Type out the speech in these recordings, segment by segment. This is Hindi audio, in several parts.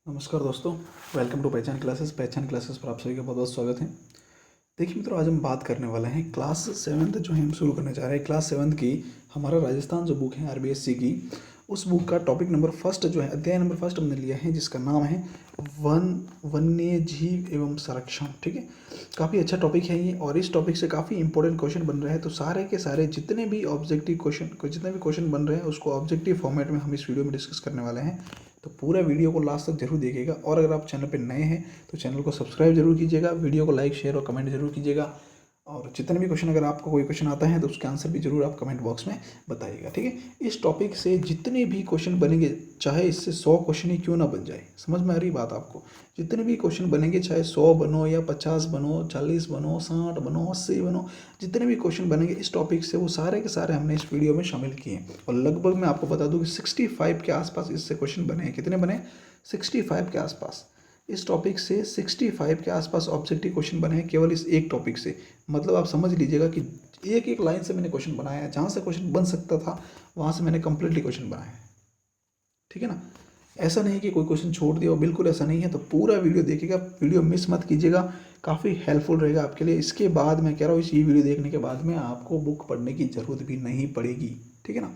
नमस्कार दोस्तों, वेलकम टू पहचान क्लासेस पर आप सभी का बहुत बहुत स्वागत है। देखिए मित्रों, आज हम बात करने वाले हैं क्लास सेवन्थ जो है हम शुरू करने जा रहे हैं। क्लास सेवन्थ की हमारा राजस्थान जो बुक है आरबीएससी की, उस बुक का टॉपिक नंबर फर्स्ट जो है, अध्याय नंबर फर्स्ट हमने लिया है, जिसका नाम है वन्य जीव एवं संरक्षण। ठीक है, काफ़ी अच्छा टॉपिक है ये और इस टॉपिक से काफ़ी इंपॉर्टेंट क्वेश्चन बन रहे हैं। तो सारे के सारे जितने भी क्वेश्चन बन रहे हैं उसको ऑब्जेक्टिव फॉर्मेट में हम इस वीडियो में डिस्कस करने वाले हैं। तो पूरा वीडियो को लास्ट तक जरूर देखिएगा और अगर आप चैनल पर नए हैं तो चैनल को सब्सक्राइब जरूर कीजिएगा, वीडियो को लाइक शेयर और कमेंट जरूर कीजिएगा। और जितने भी क्वेश्चन, अगर आपको कोई क्वेश्चन आता है तो उसके आंसर भी जरूर आप कमेंट बॉक्स में बताइएगा। ठीक है, इस टॉपिक से जितने भी क्वेश्चन बनेंगे, चाहे इससे 100 क्वेश्चन ही क्यों ना बन जाए, समझ में आ रही बात आपको? जितने भी क्वेश्चन बनेंगे, चाहे 100 बनो या 50 बनो, 40 बनो, 60 बनो, 80 बनो, जितने भी क्वेश्चन बनेंगे इस टॉपिक से, वो सारे के सारे हमने इस वीडियो में शामिल किए हैं। और लगभग मैं आपको बता दूं कि 65 के आसपास इससे क्वेश्चन बने हैं। कितने बने? 65 के आसपास। इस टॉपिक से 65 के आसपास ऑब्जेक्टिव क्वेश्चन बने हैं केवल इस एक टॉपिक से। मतलब आप समझ लीजिएगा कि एक एक लाइन से मैंने क्वेश्चन बनाया है, जहाँ से क्वेश्चन बन सकता था वहाँ से मैंने कंप्लीटली क्वेश्चन बनाया है। ठीक है ना, ऐसा नहीं कि कोई क्वेश्चन छोड़ दिया हो, बिल्कुल ऐसा नहीं है। तो पूरा वीडियो देखिएगा, वीडियो मिस मत कीजिएगा, काफ़ी हेल्पफुल रहेगा आपके लिए। इसके बाद मैं कह रहा हूँ, इस ये वीडियो देखने के बाद में आपको बुक पढ़ने की ज़रूरत भी नहीं पड़ेगी। ठीक है ना,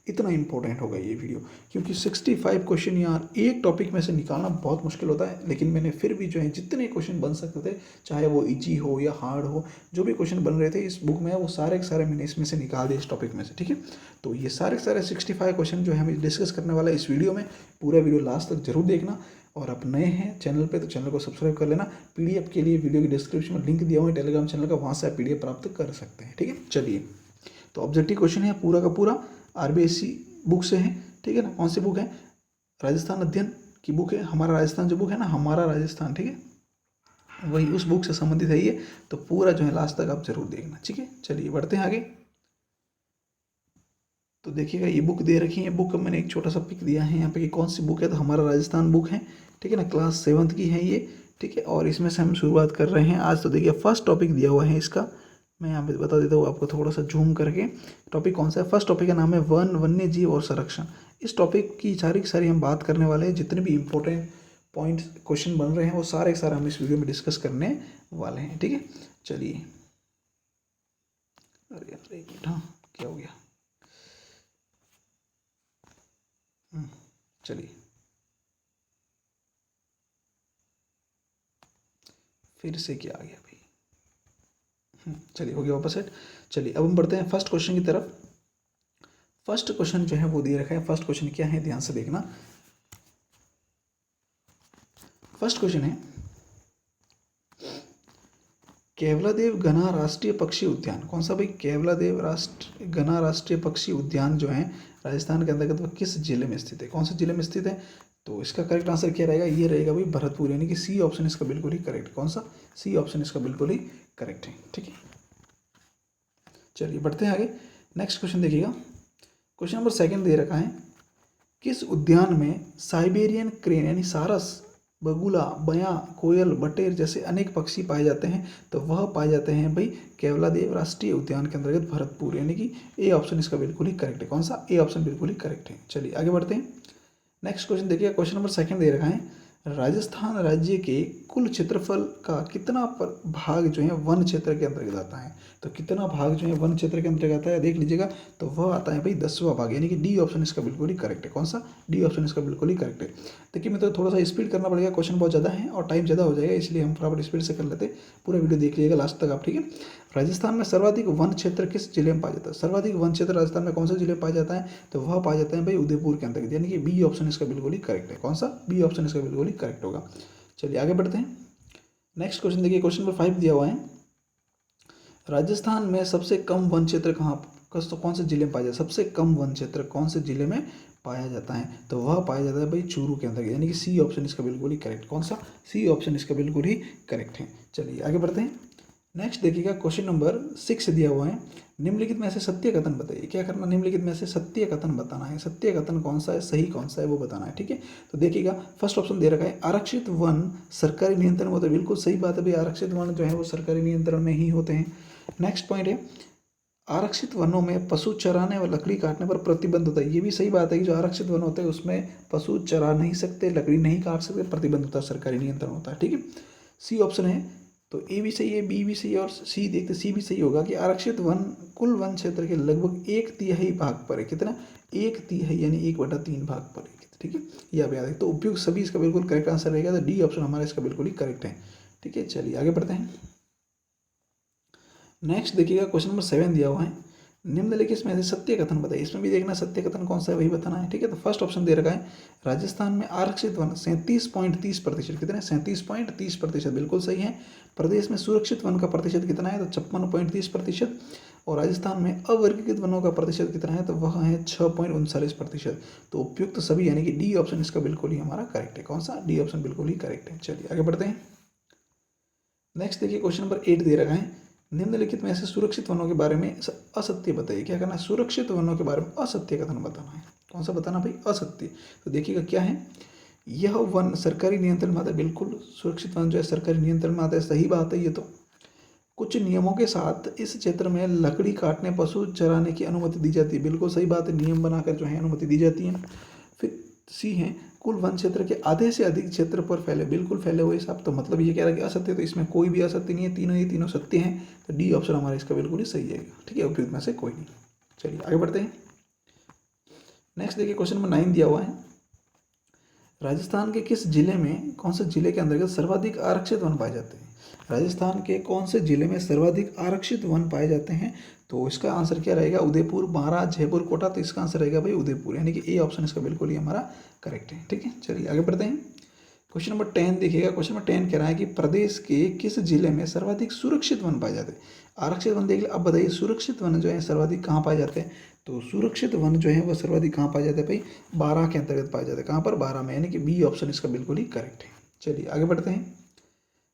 इतना इंपॉर्टेंट होगा ये वीडियो, क्योंकि 65 क्वेश्चन यार एक टॉपिक में से निकालना बहुत मुश्किल होता है। लेकिन मैंने फिर भी जो है जितने क्वेश्चन बन सकते थे, चाहे वो इजी हो या हार्ड हो, जो भी क्वेश्चन बन रहे थे इस बुक में, वो सारे के सारे मैंने इसमें से निकाल दिए इस टॉपिक में से। ठीक है, तो ये सारे के सारे 65 क्वेश्चन जो है हम डिस्कस करने वाला है इस वीडियो में। पूरा वीडियो लास्ट तक जरूर देखना। और आप नए हैं चैनल पे तो चैनल को सब्सक्राइब कर लेना। पीडीएफ के लिए वीडियो की डिस्क्रिप्शन में लिंक दिया हुआ है टेलीग्राम चैनल का, वहाँ से आप पीडीएफ प्राप्त कर सकते हैं। ठीक है, चलिए, तो ऑब्जेक्टिव क्वेश्चन है पूरा का पूरा आरबीएससी बुक से है। ठीक है ना, कौन सी बुक है? राजस्थान अध्ययन की बुक है। हमारा राजस्थान जो बुक है ना, हमारा राजस्थान, ठीक है, वही उस बुक से संबंधित है ये। तो पूरा जो है लास्ट तक आप जरूर देखना। ठीक है, चलिए बढ़ते हैं आगे। तो देखिएगा, ये बुक दे रखी है। बुक का मैंने एक छोटा सा पिक दिया है यहाँ पे कि कौन सी बुक है। तो हमारा राजस्थान बुक है। ठीक है ना, क्लास सेवन्थ की है ये। ठीक है, और इसमें से हम शुरुआत कर रहे हैं आज। तो देखिए, फर्स्ट टॉपिक दिया हुआ है इसका, मैं यहाँ पे बता देता हूँ आपको थोड़ा सा जूम करके। टॉपिक कौन सा है? फर्स्ट टॉपिक का नाम है वन्य जीव और संरक्षण। इस टॉपिक की सारी की सारी हम बात करने वाले हैं। जितने भी इंपॉर्टेंट पॉइंट क्वेश्चन बन रहे हैं वो सारे के सारे हम इस वीडियो में डिस्कस करने वाले हैं। ठीक है, चलिए। अरे यार एक मिनट, हाँ क्या हो गया? चलिए, फिर से क्या आ गया भाई? चलिए, हो गया वापस सेट। चलिए, अब हम बढ़ते हैं फर्स्ट क्वेश्चन की तरफ। फर्स्ट क्वेश्चन जो है वो दे रखा है। फर्स्ट क्वेश्चन क्या है, ध्यान से देखना। फर्स्ट क्वेश्चन है, केवलादेव घना राष्ट्रीय पक्षी उद्यान कौन सा भाई? केवलादेव घना राष्ट्रीय पक्षी उद्यान जो है राजस्थान के अंतर्गत वह किस जिले में स्थित है? कौन से जिले में स्थित है? तो इसका करेक्ट आंसर क्या रहेगा? ये रहेगा भाई भरतपुर, यानी कि सी ऑप्शन इसका बिल्कुल ही करेक्ट। कौन सा? सी ऑप्शन इसका बिल्कुल ही करेक्ट है। ठीक है, चलिए बढ़ते हैं आगे। नेक्स्ट क्वेश्चन देखिएगा। क्वेश्चन नंबर सेकंड दे रखा है, किस उद्यान में साइबेरियन क्रेन यानी सारस, बगुला, बया, कोयल, बटेर जैसे अनेक पक्षी पाए जाते हैं? तो वह पाए जाते हैं भाई केवलादेव राष्ट्रीय उद्यान के अंतर्गत भरतपुर, यानी कि ए ऑप्शन इसका बिल्कुल ही करेक्ट है। कौन सा? ए ऑप्शन बिल्कुल ही करेक्ट है। चलिए आगे बढ़ते हैं। नेक्स्ट क्वेश्चन देखिए, क्वेश्चन नंबर सेकंड दे रखा है, राजस्थान राज्य के कुल क्षेत्रफल का कितना भाग जो है वन क्षेत्र के अंतर्गत आता है? तो कितना भाग जो है वन क्षेत्र के अंतर्गत आता है, देख लीजिएगा। तो वह आता है भाई 10वां भाग, यानी कि डी ऑप्शन इसका बिल्कुल ही करेक्ट है। कौन सा? डी ऑप्शन इसका बिल्कुल ही करेक्ट है। देखिए मैं तो थोड़ा सा स्पीड करना पड़ेगा, क्वेश्चन बहुत ज़्यादा है और टाइम ज़्यादा हो जाएगा, इसलिए हम फटाफट स्पीड से कर लेते हैं। पूरा वीडियो देख लीजिएगा लास्ट तक आप। ठीक है, राजस्थान में सर्वाधिक वन क्षेत्र किस जिले में पाया जाता है? सर्वाधिक वन क्षेत्र राजस्थान में कौन से जिले में पाया जाता है? तो वह पाया जाता है भाई उदयपुर के अंतर्गत, यानी कि बी ऑप्शन इसका बिल्कुल ही करेक्ट है। कौन सा? बी ऑप्शन इसका बिल्कुल ही करेक्ट होगा। चलिए आगे बढ़ते हैं। नेक्स्ट क्वेश्चन देखिए, क्वेश्चन नंबर 5 दिया हुआ है, राजस्थान में सबसे कम वन क्षेत्र कौन से जिले में पाया जाता है? सबसे कम वन क्षेत्र कौन से जिले में पाया जाता है? तो वह पाया जाता है भाई चूरू के अंदर, यानी कि सी ऑप्शन इसका बिल्कुल ही करेक्ट। कौन सा? सी ऑप्शन इसका बिल्कुल ही करेक्ट है। चलिए आगे बढ़ते हैं। नेक्स्ट देखिएगा, क्वेश्चन नंबर 6 दिया हुआ है, निम्नलिखित में से सत्य कथन बताइए। क्या करना? निम्नलिखित में से सत्य कथन बताना है। सत्य कथन कौन सा है, सही कौन सा है, वो बताना है। ठीक है, तो देखिएगा फर्स्ट ऑप्शन दे रखा है, आरक्षित वन सरकारी नियंत्रण में होते हैं। बिल्कुल सही बात है भाई, आरक्षित वन जो है वो सरकारी नियंत्रण में ही होते हैं। नेक्स्ट पॉइंट है, आरक्षित वनों में पशु चराने व लकड़ी काटने पर प्रतिबंध होता है। ये भी सही बात है कि जो आरक्षित वन होते हैं उसमें पशु चरा नहीं सकते, लकड़ी नहीं काट सकते, प्रतिबंध होता है, सरकारी नियंत्रण होता है। ठीक है, सी ऑप्शन है। तो ए भी सही है, बी भी सही है और सी देखते सी भी सही होगा कि आरक्षित वन कुल वन क्षेत्र के लगभग 1/3 भाग पर है। कितना? 1/3 यानी 1/3 भाग पर है। ठीक है, ये आप याद है। तो उपयुक्त सभी इसका बिल्कुल करेक्ट आंसर रहेगा। तो डी ऑप्शन हमारा इसका बिल्कुल ही करेक्ट है। ठीक है, चलिए आगे बढ़ते हैं। नेक्स्ट देखिएगा, क्वेश्चन नंबर 7 दिया हुआ है, निम्नलिखित में से सत्य कथन बताइए। इसमें भी देखना सत्य कथन कौन सा है वही बताना है। ठीक है, तो फर्स्ट ऑप्शन दे रखा है, राजस्थान में आरक्षित वन 37.30%। कितने? 37.30%, बिल्कुल सही है। प्रदेश में सुरक्षित वन का प्रतिशत कितना है? तो 56.30%। और राजस्थान में अवर्गीकृत वनों का प्रतिशत कितना है? तो वह है 6.39%। तो उपयुक्त सभी यानी कि डी ऑप्शन इसका बिल्कुल ही हमारा करेक्ट है। कौन सा? डी ऑप्शन बिल्कुल ही करेक्ट है। चलिए आगे बढ़ते हैं। नेक्स्ट देखिए, क्वेश्चन नंबर 8 दे रखा है, निम्नलिखित में से सुरक्षित वनों के बारे में असत्य बताइए। क्या करना है? सुरक्षित वनों के बारे में असत्य कथन बताना है। कौन सा बताना भाई? असत्य। तो देखिएगा क्या है, यह वन सरकारी नियंत्रण में आता है। बिल्कुल सुरक्षित वन जो है सरकारी नियंत्रण में आता है, सही बात है ये तो। कुछ नियमों के साथ इस क्षेत्र में लकड़ी काटने, पशु चराने की अनुमति दी जाती है। बिल्कुल सही बात है, नियम बनाकर जो है अनुमति दी जाती है। फिर सी है, कुल वन क्षेत्र के आधे से अधिक क्षेत्र पर फैले। बिल्कुल फैले हुए साहब, तो मतलब ये कह रहा है कि असत्य, तो इसमें कोई भी असत्य नहीं है, तीनों ही तीनों सत्य हैं। तो डी ऑप्शन हमारा इसका बिल्कुल ही सही है। ठीक है, उपयुक्त में से कोई नहीं। चलिए आगे बढ़ते हैं। नेक्स्ट देखिए, क्वेश्चन नंबर 9 दिया हुआ है, राजस्थान के किस जिले में, कौन से जिले के अंतर्गत सर्वाधिक आरक्षित वन पाए जाते हैं? राजस्थान के कौन से जिले में सर्वाधिक आरक्षित वन पाए जाते हैं? तो इसका आंसर क्या रहेगा? उदयपुर, बारां, जयपुर, कोटा। तो इसका आंसर रहेगा भाई उदयपुर, यानी कि ए ऑप्शन इसका बिल्कुल ही हमारा करेक्ट है। ठीक है, चलिए आगे बढ़ते हैं। क्वेश्चन नंबर 10 देखिएगा। क्वेश्चन नंबर 10 कह रहा है कि प्रदेश के किस जिले में सर्वाधिक सुरक्षित वन पाए जाते हैं? आरक्षित वन देख लिया, अब बताइए सुरक्षित वन जो है सर्वाधिक कहाँ पाए जाते हैं? तो सुरक्षित वन जो है वो सर्वाधिक कहाँ पाए जाते हैं भाई? बारां के अंतर्गत पाए जाते हैं। कहाँ पर? बारां में, यानी कि बी ऑप्शन इसका बिल्कुल ही करेक्ट है। चलिए आगे बढ़ते हैं।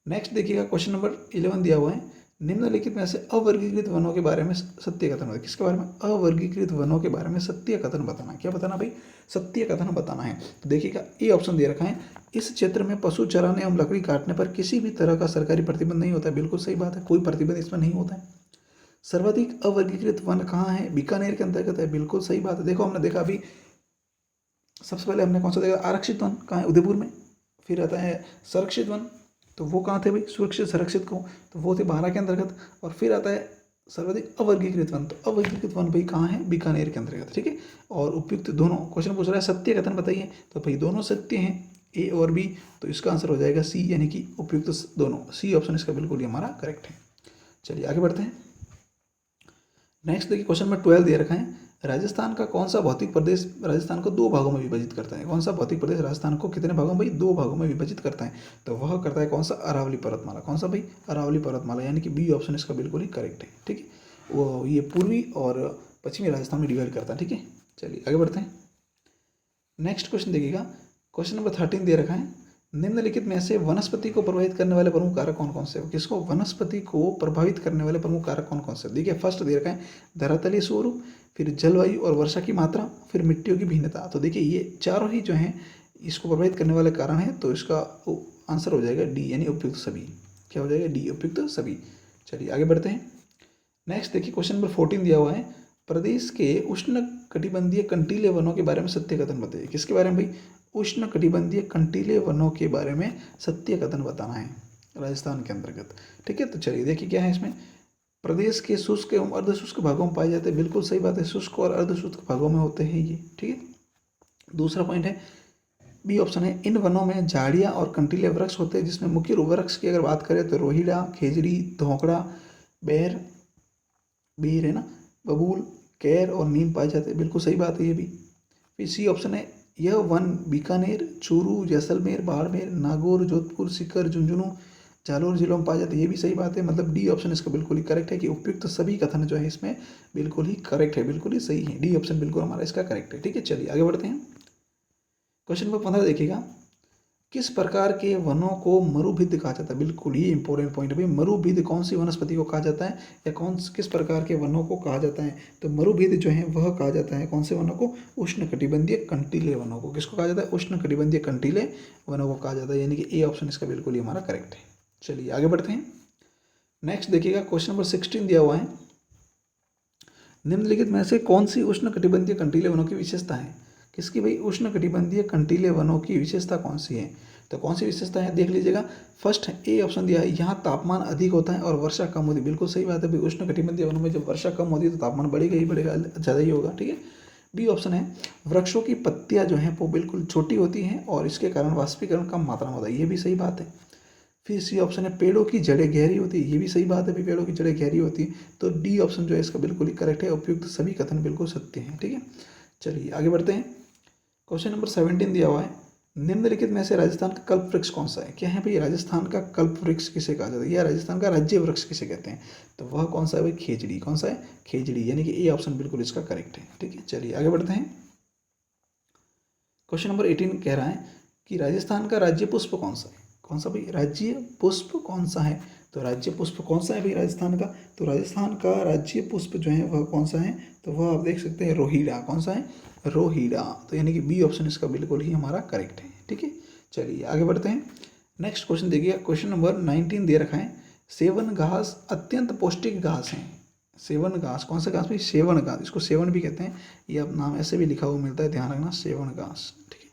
नेक्स्ट देखिएगा, क्वेश्चन नंबर 11 दिया हुआ है, निम्नलिखित में से अवर्गीकृत वनों के बारे में सत्य कथन बताइए। किसके बारे में? अवर्गीकृत वनों के बारे में सत्य कथन बताना। क्या बताना भाई? सत्य कथन बताना है। तो देखिएगा, ए ऑप्शन दे रखा है, इस क्षेत्र में पशु चराने एवं लकड़ी काटने पर किसी भी तरह का सरकारी प्रतिबंध नहीं होता है। बिल्कुल सही बात है, कोई प्रतिबंध इसमें नहीं होता है। सर्वाधिक अवर्गीकृत वन कहाँ है? बीकानेर के अंतर्गत है। बिल्कुल सही बात है। देखो हमने देखा अभी सबसे पहले हमने कौन सा देखा? आरक्षित वन कहाँ है? उदयपुर में। फिर आता है संरक्षित वन, तो वो कहाँ थे भाई? सुरक्षित संरक्षित को, तो वो थे बारां के अंतर्गत। और फिर आता है सर्वाधिक अवर्गीकृत वन, तो अवर्गीकृत वन भाई कहाँ है? बीकानेर के अंतर्गत। ठीक है, और उपयुक्त दोनों, क्वेश्चन पूछ रहा है सत्य कथन बताइए, तो भाई दोनों सत्य हैं, ए और बी। तो इसका आंसर हो जाएगा सी, यानी कि उपयुक्त दोनों। सी ऑप्शन इसका बिल्कुल ही हमारा करेक्ट है। चलिए आगे बढ़ते हैं। नेक्स्ट देखिए, क्वेश्चन नंबर 12 दे रखा है, राजस्थान का कौन सा भौतिक प्रदेश राजस्थान को 2 भागों में विभाजित करता है? कौन सा भौतिक प्रदेश राजस्थान को कितने भागों में भाई? 2 भागों में विभाजित करता है। तो वह करता है कौन सा? अरावली पर्वतमाला। कौन सा भाई? अरावली पर्वतमाला, यानी कि बी ऑप्शन इसका बिल्कुल ही करेक्ट है। ठीक है, वो ये पूर्वी और पश्चिमी राजस्थान में डिवाइड करता है। ठीक है, चलिए आगे बढ़ते हैं। नेक्स्ट क्वेश्चन देखिएगा, क्वेश्चन नंबर 13 दे रखा है, निम्नलिखित में से वनस्पति को प्रभावित करने वाले प्रमुख कारक कौन कौन से हैं? किसको? वनस्पति को प्रभावित करने वाले प्रमुख कारक कौन कौन से? देखिए फर्स्ट दे रखा है धरातलीय स्वरूप, फिर जलवायु और वर्षा की मात्रा, फिर मिट्टियों की भिन्नता। तो देखिए ये चारों ही जो हैं इसको प्रभावित करने वाले कारण हैं। तो इसका आंसर हो जाएगा डी, यानी उपयुक्त सभी। क्या हो जाएगा? डी, उपयुक्त सभी। चलिए आगे बढ़ते हैं। नेक्स्ट देखिए, क्वेश्चन नंबर 14 दिया हुआ है, प्रदेश के उष्ण कटिबंधीय कंटीले वनों के बारे में सत्य कथन बताइए। किसके बारे में भाई? उष्ण कटिबंधीय कंटीले वनों के बारे में सत्य कथन बताना है राजस्थान के अंतर्गत। ठीक है, तो चलिए देखिए क्या है इसमें, प्रदेश के शुष्क एवं अर्धशुष्क भागों में पाए जाते हैं। बिल्कुल सही बात है, शुष्क और अर्धशुष्क भागों में होते हैं ये। ठीक है, दूसरा पॉइंट है बी ऑप्शन है, इन वनों में झाड़ियाँ और कंटीले वृक्ष होते हैं, जिसमें मुख्य वृक्ष की अगर बात करें तो रोहिड़ा, खेजड़ी, धोकड़ा, बेर बेर है ना, बबूल, कैर और नीम पाए जाते हैं। बिल्कुल सही बात है ये भी। फिर सी ऑप्शन है, यह वन बीकानेर, चूरू, जैसलमेर, बाड़मेर, नागौर, जोधपुर, सीकर, झुंझुनू, जालौर जिलों में पाए जाते हैं। ये भी सही बात है, मतलब डी ऑप्शन इसका बिल्कुल ही करेक्ट है कि उपयुक्त सभी कथन जो है इसमें बिल्कुल ही करेक्ट है, बिल्कुल ही सही है। डी ऑप्शन बिल्कुल हमारा इसका करेक्ट है। ठीक है, चलिए आगे बढ़ते हैं। क्वेश्चन नंबर 15 देखिएगा, किस प्रकार के वनों को मरुभिद कहा जाता है? बिल्कुल ही इंपॉर्टेंट पॉइंट है भाई, मरुभिद कौन सी वनस्पति को कहा जाता है या किस प्रकार के वनों को कहा जाता है? तो मरुभिद जो है वह कहा जाता है कौन से वनों को? उष्ण कटिबंधीय कंटीले वनों को। किसको कहा जाता है? उष्ण कटिबंधीय कंटीले वनों को कहा जाता है, यानी कि ए ऑप्शन इसका बिल्कुल ही हमारा करेक्ट है। चलिए आगे बढ़ते हैं। नेक्स्ट देखिएगा, क्वेश्चन नंबर 16 दिया हुआ है, निम्नलिखित में से कौन सी उष्णकटिबंधीय कंटीले वनों की विशेषता है? किसकी भाई उष्णकटिबंधीय कंटीले वनों की विशेषता कौन सी है? तो कौन सी विशेषता है देख लीजिएगा। फर्स्ट ए ऑप्शन दिया है, यहाँ तापमान अधिक होता है और वर्षा कम होती है। बिल्कुल सही बात है भाई, उष्णकटिबंधीय वनों में जब वर्षा कम होती है तो तापमान बढ़ेगा ही बढ़ेगा, ज़्यादा ही होगा। ठीक है। बी ऑप्शन है, वृक्षों की पत्तियां जो हैं वो बिल्कुल छोटी होती हैं और इसके कारण वाष्पीकरण कम मात्रा में होता है। ये भी सही बात है। फिर सी ऑप्शन है, पेड़ों की जड़ें गहरी होती है। ये भी सही बात है भाई, पेड़ों की जड़ें गहरी होती है। तो डी ऑप्शन जो है इसका बिल्कुल ही करेक्ट है। उपयुक्त सभी कथन बिल्कुल सत्य हैं। ठीक है। चलिए आगे बढ़ते हैं। क्वेश्चन नंबर 17 दिया हुआ है, निम्नलिखित में से राजस्थान का कल्प वृक्ष कौन सा है? क्या है भाई, राजस्थान का कल्प वृक्ष किसे कहा जाता है या राजस्थान का राज्य वृक्ष किसे कहते हैं? तो वह कौन सा है भाई, खेजड़ी। कौन सा है? खेजड़ी, यानी कि ए ऑप्शन बिल्कुल इसका करेक्ट है। ठीक है। चलिए आगे बढ़ते हैं। क्वेश्चन नंबर 18 कह रहा है कि राजस्थान का राज्य पुष्प कौन सा है? कौन सा भाई, राज्य पुष्प कौन सा है? तो राज्य पुष्प कौन सा है भाई राजस्थान का? तो राजस्थान का राज्य पुष्प जो है वह कौन सा है? तो वह आप देख सकते हैं रोहिड़ा। कौन सा है? रोहिड़ा। तो यानी कि बी ऑप्शन इसका बिल्कुल ही हमारा करेक्ट है। ठीक है। चलिए आगे बढ़ते हैं। नेक्स्ट क्वेश्चन देखिए, क्वेश्चन नंबर 19 दे रखा है, सेवन घास अत्यंत पौष्टिक घास है। सेवन घास, कौन सा घास भाई? सेवन घास, इसको सेवन भी कहते हैं। ये अब नाम ऐसे भी लिखा हुआ मिलता है, ध्यान रखना, सेवन घास। ठीक है,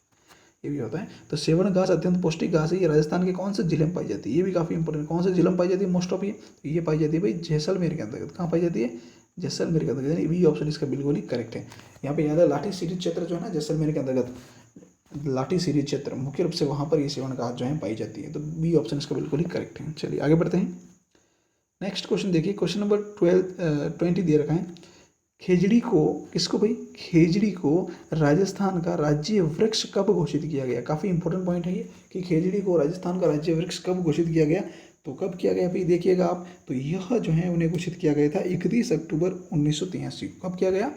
ये भी होता है। तो सेवन घास अत्यंत पौष्टिक घास है। ये राजस्थान के कौन से जिले में पाई जाती है? ये भी काफ़ी इंपॉर्टेंट, कौन से जिले में पाई जाती है मोस्ट ऑफ ये पाई जाती है भाई जैसलमेर के अंतर्गत। कहाँ पाई जाती है? जैसलमेर के अंतर्गत। बी ऑप्शन इसका बिल्कुल ही करेक्ट है। यहाँ पे याद है, लाठी सीरीज क्षेत्र जो है ना जैसलमेर के अंतर्गत, लाठी सीरीज क्षेत्र मुख्य रूप से वहाँ पर ये सेवन घास जो है पाई जाती है। तो बी ऑप्शन इसका बिल्कुल ही करेक्ट है। चलिए आगे बढ़ते हैं। नेक्स्ट क्वेश्चन देखिए, क्वेश्चन नंबर 20 दे रखा है, खेजड़ी को, किसको भाई? खेजड़ी को राजस्थान का राज्य वृक्ष कब घोषित किया गया? काफ़ी इंपॉर्टेंट पॉइंट है ये कि खेजड़ी को राजस्थान का राज्य वृक्ष कब घोषित किया गया। तो कब किया गया भाई, देखिएगा आप। तो यह जो है उन्हें घोषित किया गया था 31 अक्टूबर 1983। कब किया गया?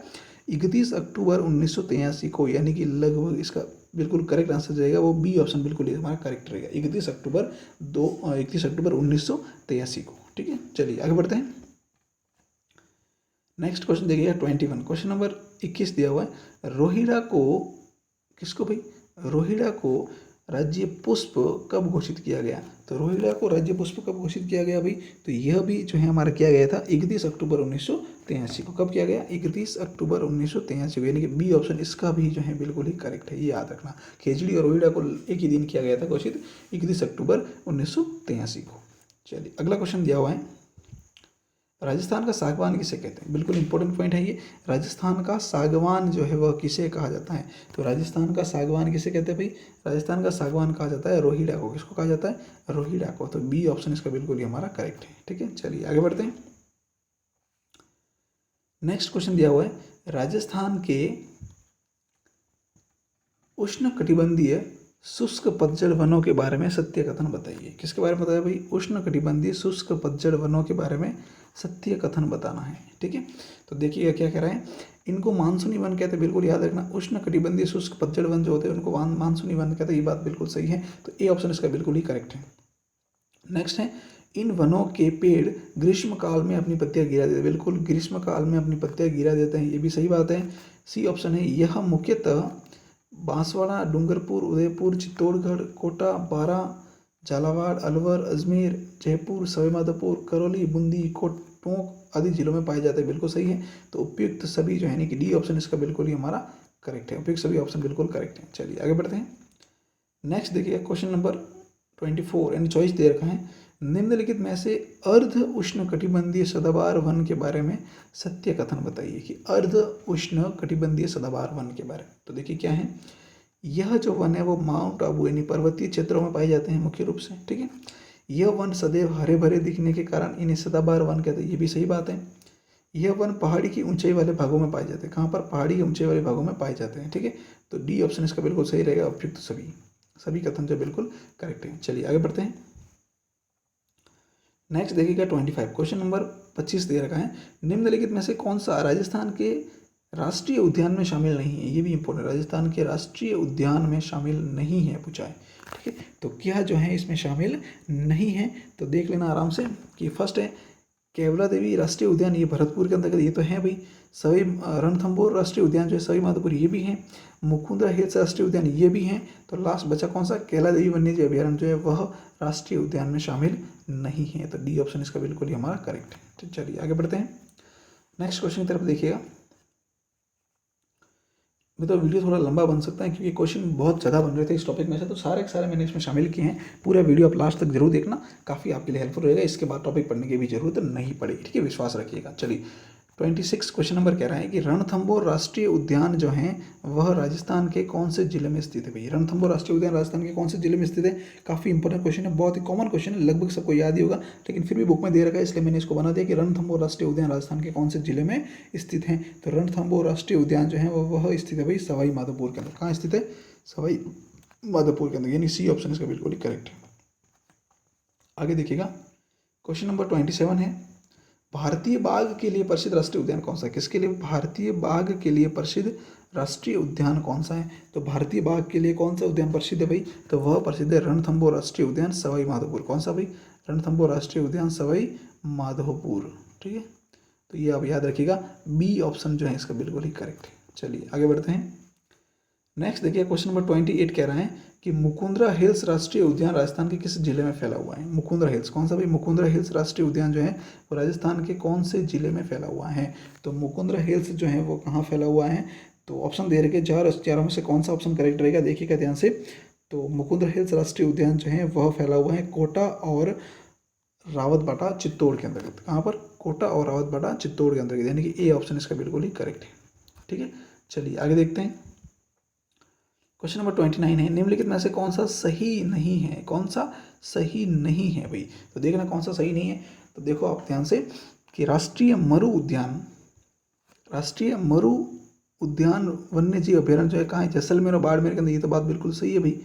31 अक्टूबर 1983 को, यानी कि लगभग इसका बिल्कुल करेक्ट आंसर जाएगा वो बी ऑप्शन बिल्कुल हमारा करेक्ट रहेगा। 31 अक्टूबर 1983 को। ठीक है। चलिए आगे बढ़ते हैं। नेक्स्ट क्वेश्चन देखिएगा 21, क्वेश्चन नंबर 21 दिया हुआ है, रोहिड़ा को, किसको भाई? रोहिड़ा को राज्य पुष्प कब घोषित किया गया? तो रोहिड़ा को राज्य पुष्प कब घोषित किया गया भाई? तो यह भी जो है हमारा किया गया था 31 अक्टूबर 1983 को। कब किया गया? 31 अक्टूबर 1983 को, यानी कि बी ऑप्शन इसका भी जो है बिल्कुल ही करेक्ट है। ये याद रखना, खेजड़ी और रोहिड़ा को एक ही दिन किया गया था घोषित, 31 अक्टूबर 1983 को। चलिए अगला क्वेश्चन दिया हुआ है, राजस्थान का सागवान किसे कहते हैं? बिल्कुल इंपॉर्टेंट पॉइंट है ये। राजस्थान का सागवान जो है वह किसे कहा जाता है? तो राजस्थान का सागवान किसे कहते हैं भाई? राजस्थान का सागवान कहा जाता है रोहिड़ा को। किसको कहा जाता है? रोहिड़ा को। तो बी ऑप्शन इसका बिल्कुल ही हमारा करेक्ट है। ठीक है। चलिए आगे बढ़ते हैं। नेक्स्ट क्वेश्चन दिया हुआ है, राजस्थान के उष्णकटिबंधीय शुष्क पतझड़ वनों के बारे में सत्य कथन बताइए। किसके बारे में बताया भाई? उष्णकटिबंधीय शुष्क पतझड़ वनों के बारे में सत्य कथन बताना है। ठीक है। तो देखिएगा क्या कह रहा है, इनको मानसूनी वन कहते हैं। बिल्कुल याद रखना, उष्णकटिबंधीय शुष्क पतझड़ वन जो होते हैं उनको मानसूनी वन कहते हैं। ये बात बिल्कुल सही है। तो ए ऑप्शन इसका बिल्कुल ही करेक्ट है। नेक्स्ट है, इन वनों के पेड़ ग्रीष्म काल में अपनी पत्तियां गिरा देते हैं। बिल्कुल ग्रीष्म काल में अपनी पत्तियां गिरा देते हैं, ये भी सही बात है। सी ऑप्शन है, यह मुख्यतः बांसवाड़ा, डूंगरपुर, उदयपुर, चित्तौड़गढ़, कोटा, बारा, झालावाड़, अलवर, अजमेर, जयपुर, सवाईमाधोपुर, करौली, बूंदी, टोंक आदि जिलों में पाए जाते हैं। बिल्कुल सही है। तो उपयुक्त सभी जो है यानी कि डी ऑप्शन इसका बिल्कुल ही हमारा करेक्ट है। उपयुक्त सभी ऑप्शन बिल्कुल करेक्ट है। चलिए आगे बढ़ते हैं। नेक्स्ट देखिए क्वेश्चन नंबर 24 यानी चॉइस दे रखा है, निम्नलिखित में से अर्ध उष्ण कटिबंधीय सदाबहार वन के बारे में सत्य कथन बताइए। कि अर्ध उष्ण कटिबंधीय सदाबहार वन के बारे में, तो देखिए क्या है, यह जो वन है वो माउंट आबू यानी पर्वतीय क्षेत्रों में पाए जाते हैं मुख्य रूप से। ठीक है। यह वन सदैव हरे भरे दिखने के कारण इन्हें सदाबहार वन कहते हैं। ये भी सही बात है। यह वन पहाड़ी की ऊंचाई वाले भागों में पाए जाते हैं। कहाँ पर? पहाड़ी के ऊंचाई वाले भागों में पाए जाते हैं। ठीक है। तो डी ऑप्शन इसका बिल्कुल सही रहेगा। उपयुक्त सभी कथन जो बिल्कुल करेक्ट है। चलिए आगे बढ़ते हैं। नेक्स्ट देखिएगा 25, क्वेश्चन नंबर 25 दे रखा है, निम्नलिखित में से कौन सा राजस्थान के राष्ट्रीय उद्यान में शामिल नहीं है? ये भी इंपॉर्टेंट, राजस्थान के राष्ट्रीय उद्यान में शामिल नहीं है पूछा है। ठीक है। तो क्या जो है इसमें शामिल नहीं है? तो देख लेना आराम से कि फर्स्ट है केवला देवी राष्ट्रीय उद्यान, ये भरतपुर के अंतर्गत ये तो है भाई। सवाई रणथंभौर राष्ट्रीय उद्यान जो है सवाईमाधोपुर, ये भी है। मुकुंदरा हिल्स राष्ट्रीय उद्यान, ये भी हैं। तो लास्ट बचा कौन सा? कैला देवी वन्यजीव अभयारण्य जो है वह राष्ट्रीय उद्यान में शामिल नहीं है। तो डी ऑप्शन इसका बिल्कुल ही हमारा करेक्ट है। तो चलिए आगे बढ़ते हैं। नेक्स्ट क्वेश्चन की तरफ देखिएगा। तो वीडियो थोड़ा लंबा बन सकता है क्योंकि क्वेश्चन बहुत ज़्यादा बन रहे थे इस टॉपिक में से, तो सारे के सारे मैंने इसमें शामिल किए हैं। पूरा वीडियो आप लास्ट तक जरूर देखना, काफ़ी आपके लिए हेल्पफुल रहेगा। इसके बाद टॉपिक पढ़ने की भी जरूरत नहीं पड़ेगी, ठीक है, विश्वास रखिएगा। चलिए 26 क्वेश्चन नंबर कह रहा है कि रणथंभौर राष्ट्रीय उद्यान जो है वह राजस्थान के कौन से जिले में स्थित है। भाई रणथंभौर राष्ट्रीय उद्यान राजस्थान के कौन से जिले में स्थित है, काफ़ी इंपॉर्टेंट क्वेश्चन है, बहुत ही कॉमन क्वेश्चन है, लगभग सबको याद ही होगा, लेकिन फिर भी बुक में दे रखा है इसलिए मैंने इसको बना दिया कि रणथंभौर राष्ट्रीय उद्यान राजस्थान के कौन से जिले में स्थित है। तो रणथंभौर राष्ट्रीय उद्यान जो है वह स्थित है भाई सवाई माधोपुर के अंदर। कहाँ स्थित है, सवाई माधोपुर के अंदर, यानी सी ऑप्शन इसका बिल्कुल ही करेक्ट है। आगे देखिएगा क्वेश्चन नंबर 27 है, भारतीय बाघ के लिए प्रसिद्ध राष्ट्रीय उद्यान कौन सा है। किसके लिए, भारतीय बाघ के लिए प्रसिद्ध राष्ट्रीय उद्यान कौन सा है। तो भारतीय बाघ के लिए कौन सा उद्यान प्रसिद्ध है भाई, तो वह प्रसिद्ध है रणथंभौर राष्ट्रीय उद्यान सवाई माधोपुर। कौन सा भाई, रणथंभौर राष्ट्रीय उद्यान सवाई माधोपुर, ठीक है। तो ये आप याद रखिएगा, बी ऑप्शन जो है इसका बिल्कुल ही करेक्ट है। चलिए आगे बढ़ते हैं। नेक्स्ट देखिए क्वेश्चन नंबर 28 कह रहा है कि मुकुंदरा हिल्स राष्ट्रीय उद्यान राजस्थान के किस जिले में फैला हुआ है। मुकुंदरा हिल्स कौन सा भाई, मुकुंदरा हिल्स राष्ट्रीय उद्यान जो है वो राजस्थान के कौन से जिले में फैला हुआ है। तो मुकुंदरा हिल्स जो है वो कहाँ फैला हुआ है, तो ऑप्शन दे रखे चारों में से कौन सा ऑप्शन करेक्ट रहेगा, देखिएगा ध्यान से। तो मुकुंदरा हिल्स राष्ट्रीय उद्यान जो है वह फैला हुआ है कोटा और रावतबाटा चित्तौड़ के अंतर्गत। कहाँ पर, कोटा और रावतबाटा चित्तौड़ के अंतर्गत, यानी कि ए ऑप्शन इसका बिल्कुल ही करेक्ट है, ठीक है। चलिए आगे देखते हैं। क्वेश्चन नंबर 29 है, निम्नलिखित में से कौन सा सही नहीं है, कौन सा सही नहीं है भाई। तो देखना कौन सा सही नहीं है, तो देखो आप ध्यान से कि राष्ट्रीय मरु उद्यान वन्य जीव अभ्यारण्य जो है कहाँ है, जैसलमेर और बाड़मेर के अंदर, ये तो बात बिल्कुल सही है भाई,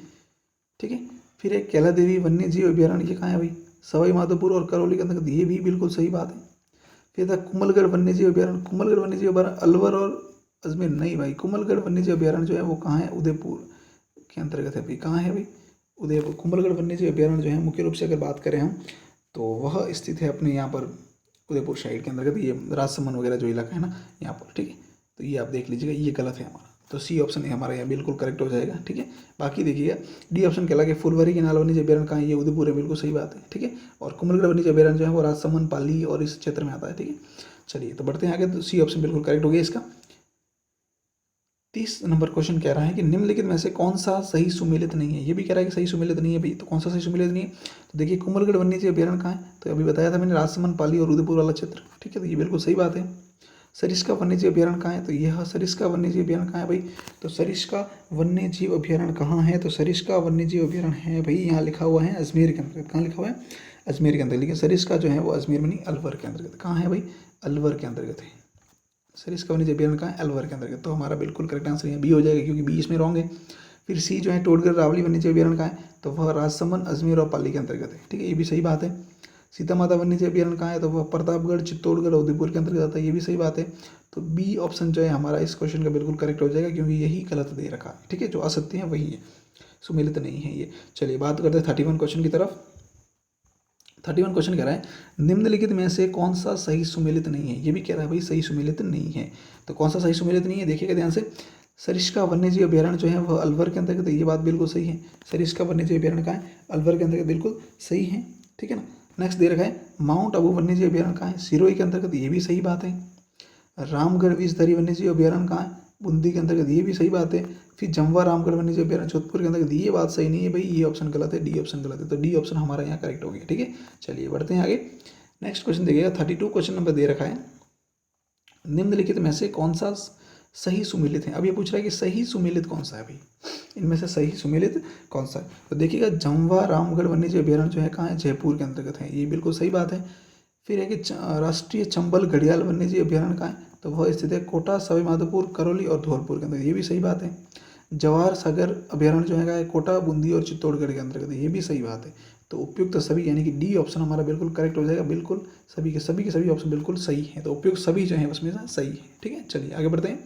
ठीक है। फिर एक कैला देवी वन्य जीव अभ्यारण्य ये कहाँ है भाई, सवाई माधोपुर और करौली के अंदर, ये भी बिल्कुल सही बात है। फिर था कुमलगढ़ वन्य जीव अभ्यारण्य, कुमलगढ़ वन्य जीव अभ्यारण्य अलवर और अजमेर, नहीं भाई, कुमलगढ़ वन्य जीव अभ्यारण्य जो है वो कहाँ है, उदयपुर के अंतर्गत है भाई। कहाँ है भाई, उदयपुर। कुंभलगढ़ वन्य जीव अभ्यारण्य जो है मुख्य रूप से अगर बात करें हम तो वह स्थित है अपने यहाँ पर उदयपुर साइड के अंतर्गत, ये राजसमंद वगैरह जो इलाका है ना यहाँ पर, ठीक है। तो ये आप देख लीजिएगा, ये गलत है हमारा, तो सी ऑप्शन हमारा यहाँ बिल्कुल करेक्ट हो जाएगा, ठीक है। बाकी देखिएगा डी ऑप्शन कहला के फुलवारी के नाल वन्य जीव अभ्यारण्य कहाँ है, ये उदयपुर है, बिल्कुल सही बात है, ठीक है। और कुंभलगढ़ वन्य जीव अभ्यारण्य जो है वो राजसमंद, पाली और इस क्षेत्र में आता है, ठीक है। चलिए तो बढ़ते हैं आगे, तो सी ऑप्शन बिल्कुल करेक्ट हो गया इसका। 30 नंबर क्वेश्चन कह रहा है कि निम्नलिखित में से कौन सा सही सुमेलित नहीं है। ये भी कह रहा है कि सही सुमेलित नहीं है भाई, तो कौन सा सही सुमेलित नहीं है, तो देखिए कुंभलगढ़ वन्य जीव अभ्यारण्य कहाँ है, तो अभी बताया था मैंने, राजसमंद, पाली और उदयपुर वाला क्षेत्र, ठीक है, तो ये बिल्कुल सही बात है। सरिस्का वन्य जीव अभ्यारण्य कहाँ है, तो यह सरिस्का वन्य जीव अभ्यारण्य कहाँ है भाई, तो सरिस्का वन्य जीव अभ्यारण्य कहाँ है, तो सरिस्का वन्य जीव अभ्यारण्य है भाई, यहाँ लिखा हुआ है अजमेर के अंतर्गत। कहाँ लिखा हुआ है, अजमेर के अंतर्गत, लेकिन सरिस्का जो है वो अजमेर में नहीं, अलवर के अंतर्गत। कहाँ है भाई, अलवर के अंतर्गत है सरिस्का वन्य जीव अभ्यारण्य कहाँ है, अलवर के अंतर्गत। तो हमारा बिल्कुल करेक्ट आंसर यहाँ बी हो जाएगा, क्योंकि बी इसमें रॉन्ग है। फिर सी जो है टोडगढ़ रावली वन्य जीव अभ्यारण्य कहाँ है, तो वह राजसमंद, अजमेर और पाली के अंतर्गत है, ठीक है, ये भी सही बात है। सीता माता वन्य जीव अभ्यारण्य कहाँ है, तो वह प्रतापगढ़, चित्तौड़गढ़, उदयपुर के अंतर्गत आता है, ये भी सही बात है। तो बी ऑप्शन जो है हमारा इस क्वेश्चन का बिल्कुल करेक्ट हो जाएगा, क्योंकि यही गलत दे रखा है, ठीक है, जो असत्य है वही है, सुमेलित नहीं है ये। चलिए बात करते हैं 31 क्वेश्चन की तरफ। 31 क्वेश्चन कह रहा है निम्नलिखित में से कौन सा सही सुमेलित नहीं है। ये भी कह रहा है भाई सही सुमेलित नहीं है, तो कौन सा सही सुमेलित नहीं है, देखिएगा ध्यान से। सरिस्का वन्य जीव अभ्यारण्य जो है वह अलवर के अंतर्गत है, ये बात बिल्कुल सही है। सरिस्का वन्य जीव अभ्यारण्य कहाँ है, अलवर के अंतर्गत, बिल्कुल सही है, ठीक है ना। नेक्स्ट दे रखा है माउंट आबू वन्य जीव अभ्यारण्य कहाँ है, सिरोही के अंतर्गत, ये भी सही बात है। रामगढ़ विषधरी वन्य जीव अभ्यारण्य कहाँ है, बूंदी के अंतर्गत, ये भी सही बात है। फिर जमवा रामगढ़ वन्य जीव अभ्यारण्य जोधपुर के अंतर्गत, ये बात सही नहीं है भाई, ये ऑप्शन गलत है, डी ऑप्शन गलत है, तो डी ऑप्शन हमारा यहाँ करेक्ट हो गया, ठीक है। चलिए बढ़ते हैं आगे। नेक्स्ट क्वेश्चन देखिएगा 32 क्वेश्चन नंबर दे रखा है, निम्नलिखित में से कौन सा सही सुमेलित है। अब ये पूछ रहा है कि सही सुमेलित कौन सा है भाई, इनमें से सही सुमेलित कौन सा है, तो देखिएगा जमवा रामगढ़ वन्य जीव अभ्यारण्य जो है कहाँ है, जयपुर के अंतर्गत है, ये बिल्कुल सही बात है। फिर है कि राष्ट्रीय चंबल घड़ियाल वन्य जीव अभ्यारण्य कहाँ है, तो वह स्थित है कोटा, सवाई माधोपुर, करौली और धौलपुर के अंदर, ये भी सही बात है। जवाहर सागर अभ्यारण्य जो है कोटा, बूंदी और चित्तौड़गढ़ के अंतर्गत, ये भी सही बात है। तो उपयुक्त सभी यानी कि डी ऑप्शन हमारा बिल्कुल करेक्ट हो जाएगा, बिल्कुल सभी के सभी ऑप्शन बिल्कुल सही है, तो उपयुक्त सभी जो है उसमें सही है, ठीक है। चलिए आगे बढ़ते हैं।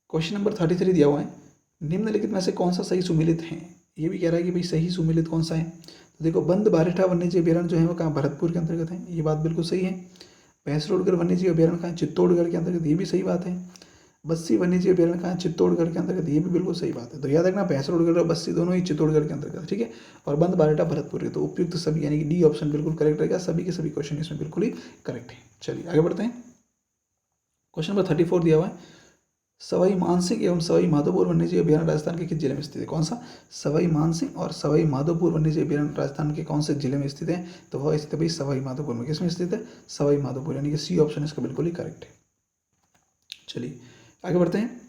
क्वेश्चन नंबर 33 दिया हुआ है, निम्नलिखित में से कौन सा सही सुमेलित है। ये भी कह रहा है कि भाई सही सुमेलित कौन सा है, तो देखो बंद बारेठा वन्य जीव अभ्यारण्य जो है वो कहाँ, भरतपुर के अंतर्गत है, ये बात बिल्कुल सही है। भैंसरोडगढ़ वन्य जीव अभ्यारण्य कहाँ है, चित्तौड़गढ़ के अंतर्गत, ये भी सही बात है। बस्सी वन्य जीव अभ्यारण्य कहाँ है, चित्तौड़गढ़ के अंतर्गत, ये भी बिल्कुल सही बात है। तो याद रखना भैंसरोडगढ़ और बस्सी दोनों ही चित्तौड़गढ़ के अंतर्गत, ठीक है। और बंद बारेठा भरतपुर के, तो उपयुक्त सभी यानी कि डी ऑप्शन बिल्कुल करेक्ट रहेगा, सभी के सभी क्वेश्चन इसमें बिल्कुल ही करेक्ट है। चलिए आगे बढ़ते हैं। क्वेश्चन नंबर 34 दिया हुआ है, सवाई मानसिंह एवं सवाई माधोपुर वन्यजीव अभयारण्य राजस्थान के किस जिले में स्थित है? कौन सा? सवाई मानसिंह और सवाई माधोपुर वन्यजीव अभयारण्य राजस्थान के कौन से जिले में स्थित है? तो वह स्थित है भाई सवाई माधोपुर में। किसमें स्थित है? सवाई माधोपुर, यानी कि सी ऑप्शन इसका बिल्कुल ही करेक्ट है। चलिए आगे बढ़ते हैं।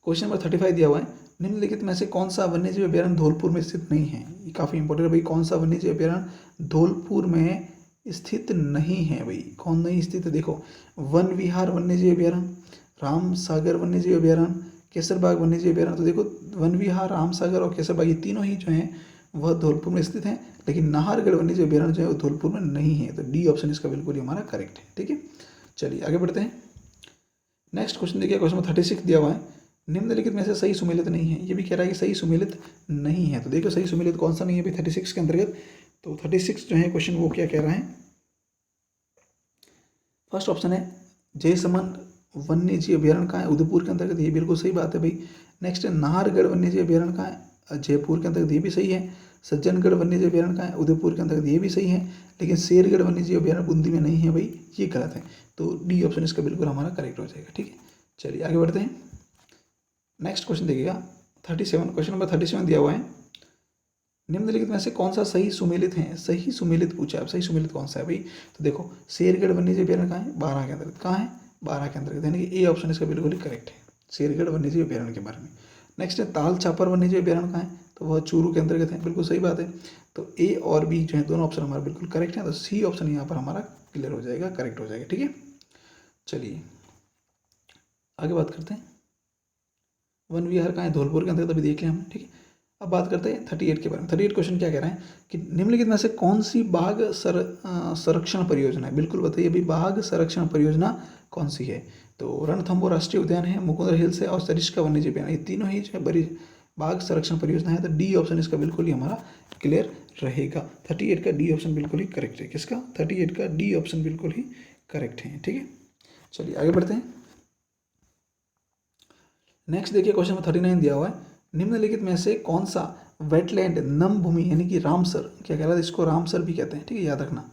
क्वेश्चन नंबर 35 दिया हुआ है, निम्नलिखित में से कौन सा वन्यजीव अभयारण्य धौलपुर में स्थित नहीं है? ये काफ़ी इंपॉर्टेंट है भाई, कौन सा वन्यजीव अभयारण्य धौलपुर में स्थित नहीं है भाई? कौन नहीं स्थित है? देखो, वन विहार वन्यजीव अभयारण्य, राम सागर वन्यजीव अभयारण्य, केसरबाग वन्यजीव अभयारण्य। तो देखो, वन विहार, राम सागर और केसरबाग ये तीनों ही जो हैं वह धौलपुर में स्थित हैं, लेकिन नाहरगढ़ वन्यजीव अभयारण्य जो है वो धौलपुर में नहीं है। तो डी ऑप्शन इसका बिल्कुल ही हमारा करेक्ट है। ठीक है, चलिए आगे बढ़ते हैं। नेक्स्ट क्वेश्चन देखिए, क्वेश्चन नंबर 36 दिया हुआ है, निम्नलिखित में से सही सुमेलित नहीं है। ये भी कह रहा है कि सही सुमेलित नहीं है। तो देखो सही सुमेलित कौन सा नहीं है भाई 36 के अंतर्गत? तो 36 जो है क्वेश्चन वो क्या कह रहा है? फर्स्ट ऑप्शन है जयसमंद वन्य जीव अभयारण्य कहाँ है? उदयपुर के अंतर्गत, ये बिल्कुल सही बात है भाई। नेक्स्ट है नाहरगढ़ वन्य जीव अभयारण्य कहाँ है? जयपुर के अंतर्गत, ये भी सही है। सज्जनगढ़ वन्य जीव अभयारण्य कहाँ है? उदयपुर के अंतर्गत, ये भी सही है। लेकिन शेरगढ़ वन्य जीव अभयारण्य बूंदी में नहीं है भाई, ये गलत है। तो डी ऑप्शन इसका बिल्कुल हमारा करेक्ट हो जाएगा। ठीक है, चलिए आगे बढ़ते हैं। नेक्स्ट क्वेश्चन देखिएगा 37, क्वेश्चन नंबर 37 दिया हुआ है, निम्नलिखित में से कौन सा सही सुमेलित है? सही सुमेलित पूछा है, सही सुमेलित कौन सा है भाई? तो देखो, शेरगढ़ वन्यजीव अभयारण्य कहाँ है? 12 के अंतर्गत। कहाँ है? 12 के अंतर्गत, यानी कि ए ऑप्शन इसका बिल्कुल ही करेक्ट है, शेरगढ़ वन्यजीव अभयारण्य के बारे में। नेक्स्ट है ताल छापर वन्यजीव अभयारण्य कहाँ है? तो वह चूरू के अंतर्गत है, बिल्कुल सही बात है। तो ए और बी जो है दोनों ऑप्शन हमारा बिल्कुल करेक्ट है। तो सी ऑप्शन यहाँ पर हमारा क्लियर हो जाएगा, करेक्ट हो जाएगा। ठीक है, चलिए आगे बात करते हैं। वन विहार कहाँ है? धौलपुर के अंतर्गत, अभी देख लिया हमने। ठीक है, अब बात करते हैं 38 के बारे में। 38 क्वेश्चन क्या कह रहा है कि निम्नलिखित में से कौन सी बाघ संरक्षण परियोजना है? बिल्कुल बताइए अभी, बाघ संरक्षण परियोजना कौन सी है? तो रणथंभौर राष्ट्रीय उद्यान है, मुकुंदर हिल्स है और सरिस्का वन्यजीव उद्यान, ये तीनों ही जो है बड़ी बाघ संरक्षण परियोजना है। तो डी ऑप्शन इसका बिल्कुल ही हमारा क्लियर रहेगा। 38 का डी ऑप्शन बिल्कुल ही करेक्ट है। किसका? 38 का डी ऑप्शन बिल्कुल ही करेक्ट है। ठीक है, चलिए आगे बढ़ते हैं। नेक्स्ट देखिए, क्वेश्चन नंबर 39 दिया हुआ है, निम्नलिखित में से कौन सा वेटलैंड नम भूमि, यानी कि रामसर, क्या कह रहा है? इसको रामसर भी कहते हैं। ठीक है, याद रखना।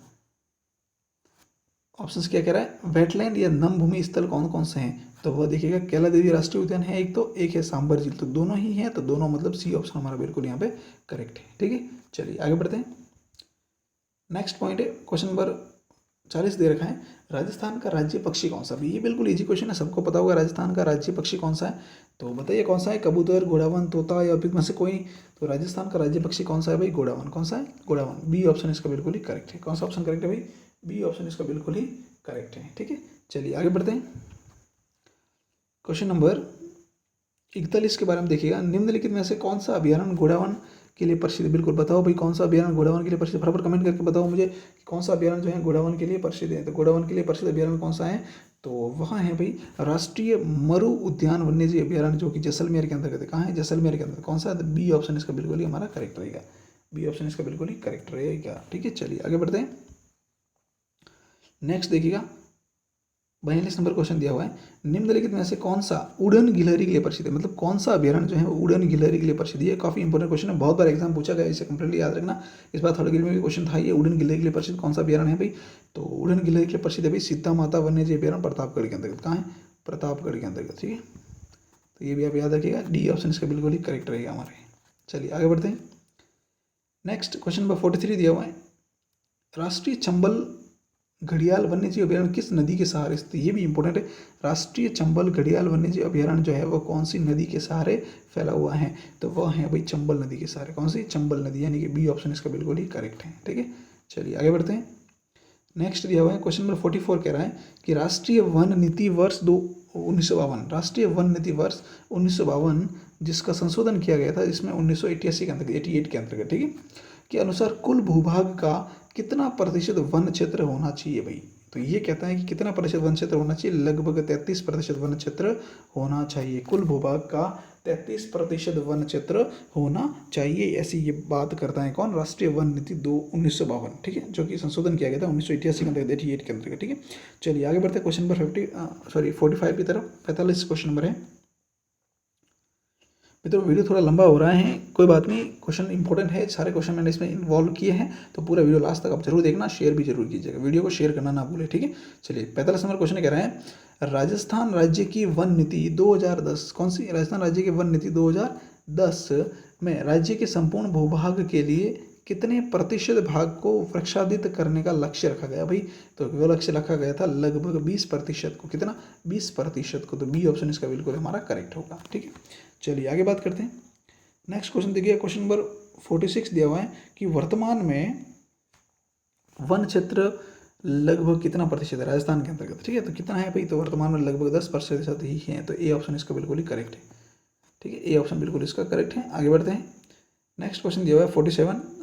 ऑप्शंस क्या कह रहा है? वेटलैंड या नम भूमि स्थल कौन कौन से हैं? तो वह देखिएगा, कैला देवी राष्ट्रीय उद्यान है एक, तो एक है सांबर झील। तो दोनों ही हैं, तो दोनों मतलब सी ऑप्शन हमारा बिल्कुल यहाँ पे करेक्ट है। ठीक है, चलिए आगे बढ़ते हैं। नेक्स्ट पॉइंट है, क्वेश्चन नंबर 40 दे रखा है, राजस्थान का राज्य पक्षी कौन सा? भी ये बिल्कुल इजी क्वेश्चन है, सबको पता होगा राजस्थान का राज्य पक्षी कौन सा है। तो बताइए कौन सा है? कबूतर, घोड़ावन, तोता या में से कोई? तो राजस्थान का राज्य पक्षी कौन सा है भाई? घोड़ावन। कौन सा है? घोड़ावन। बी ऑप्शन इसका बिल्कुल ही करेक्ट है। कौन सा ऑप्शन करेक्ट है भाई? बी ऑप्शन इसका बिल्कुल ही करेक्ट है। ठीक है, चलिए आगे बढ़ते हैं। क्वेश्चन नंबर 41 के बारे में देखिएगा, निम्नलिखित में से कौन सा अभ्यारण्य घोड़ावन के लिए प्रसिद्ध है? बिल्कुल बताओ भाई, कौन सा अभ्यारण्य घोड़ावन के लिए प्रसिद्ध? फटाफट कमेंट करके बताओ मुझे कि कौन सा अभ्यारण्य जो है घोड़ावन के लिए प्रसिद्ध है। तो घोड़ावन के लिए प्रसिद्ध अभ्यारण्य कौन सा है? तो वहाँ है भाई राष्ट्रीय मरु उद्यान वन्यजीव अभ्यारण्य, जो कि जैसलमेर के अंतर्गत है। कहाँ है? जैसलमेर के अंदर। कौन सा? बी ऑप्शन इसका बिल्कुल ही हमारा करेक्ट रहेगा। बी ऑप्शन इसका बिल्कुल ही करेक्ट रहेगा। ठीक है, चलिए आगे बढ़ते हैं। नेक्स्ट देखिएगा, 42 नंबर क्वेश्चन दिया हुआ है, निम्नलिखित में से कौन सा उड़न गिलहरी के लिए प्रसिद्ध है? मतलब कौन सा अभ्यारण्य जो है उड़न गिलहरी के लिए प्रसिद्ध है? काफी इंपॉर्टेंट क्वेश्चन है, बहुत बार एग्जाम पूछा गया, इसे कंप्लीटली याद रखना। इस बार थर्ड ग्रेड में भी क्वेश्चन था ये, उड़न गिलहरी के लिए प्रसिद्ध कौन सा अभ्यारण्य है भाई? तो उड़न गिलहरी के लिए प्रसिद्ध है भाई सीता माता वन्यजीव अभ्यारण्य, प्रतापगढ़ के अंतर्गत। कहाँ है? प्रतापगढ़ के अंतर्गत। ठीक है, तो ये भी आप याद रखिएगा, डी ऑप्शन इसका बिल्कुल ही करेक्ट रहेगा हमारे। चलिए आगे बढ़ते हैं। नेक्स्ट क्वेश्चन नंबर 43 दिया हुआ है, राष्ट्रीय चंबल घड़ियाल वन्यजीव अभ्यारण्य किस नदी के सहारे स्थित? ये भी इंपॉर्टेंट है। राष्ट्रीय चंबल घड़ियाल वन्यजीव अभ्यारण्य जो है वो कौन सी नदी के सहारे फैला हुआ है? तो वह है भाई चंबल नदी के सहारे। कौन सी? चंबल नदी, यानी कि बी ऑप्शन इसका बिल्कुल ही करेक्ट है। ठीक है, चलिए आगे बढ़ते हैं। नेक्स्ट दिया हुआ है, क्वेश्चन नंबर 44 कह रहा है कि राष्ट्रीय वन नीति वर्ष 1952, राष्ट्रीय वन नीति वर्ष 1952 जिसका संशोधन किया गया था, जिसमें 1988 के अंतर्गत, 88 के अंतर्गत, ठीक है, के अनुसार कुल भूभाग का कितना प्रतिशत वन क्षेत्र होना चाहिए भाई? तो ये कहता है कि कितना प्रतिशत वन क्षेत्र होना चाहिए? लगभग 33% वन क्षेत्र होना चाहिए। कुल भूभाग का 33% वन क्षेत्र होना चाहिए, ऐसी ये बात करता है कौन? राष्ट्रीय वन नीति 1952, ठीक है, जो कि संशोधन किया गया था 1988 के अंतर्गत, 88 के अंतर्गत। ठीक है, चलिए आगे बढ़ते हैं क्वेश्चन नंबर 45 की तरफ। 45 क्वेश्चन नंबर है। मित्रों वीडियो थोड़ा लंबा हो रहा है, कोई बात नहीं, क्वेश्चन इंपॉर्टेंट है, सारे क्वेश्चन मैंने इसमें इन्वॉल्व किए हैं, तो पूरा वीडियो लास्ट तक आप जरूर देखना, शेयर भी जरूर कीजिएगा, वीडियो को शेयर करना ना भूले। ठीक है, चलिए 45 नंबर क्वेश्चन कह रहे हैं, राजस्थान राज्य की वन नीति 2010, कौन सी? राजस्थान राज्य की वन नीति 2010 में राज्य के संपूर्ण भूभाग के लिए कितने प्रतिशत भाग को वृक्षादित करने का लक्ष्य रखा गया भाई? तो वो लक्ष्य रखा गया था लगभग 20% को। कितना? 20% को। तो बी ऑप्शन इसका बिल्कुल हमारा करेक्ट होगा। ठीक है, चलिए आगे बात करते हैं। नेक्स्ट क्वेश्चन देखिए, क्वेश्चन नंबर 46 दिया हुआ है कि वर्तमान में वन क्षेत्र लगभग कितना प्रतिशत है राजस्थान के अंतर्गत? ठीक है, तो कितना है भाई? तो वर्तमान में लगभग 10% ही है। तो ए ऑप्शन इसका बिल्कुल ही करेक्ट है। ठीक है, ए ऑप्शन बिल्कुल इसका करेक्ट है। आगे बढ़ते हैं। नेक्स्ट क्वेश्चन दिया हुआ है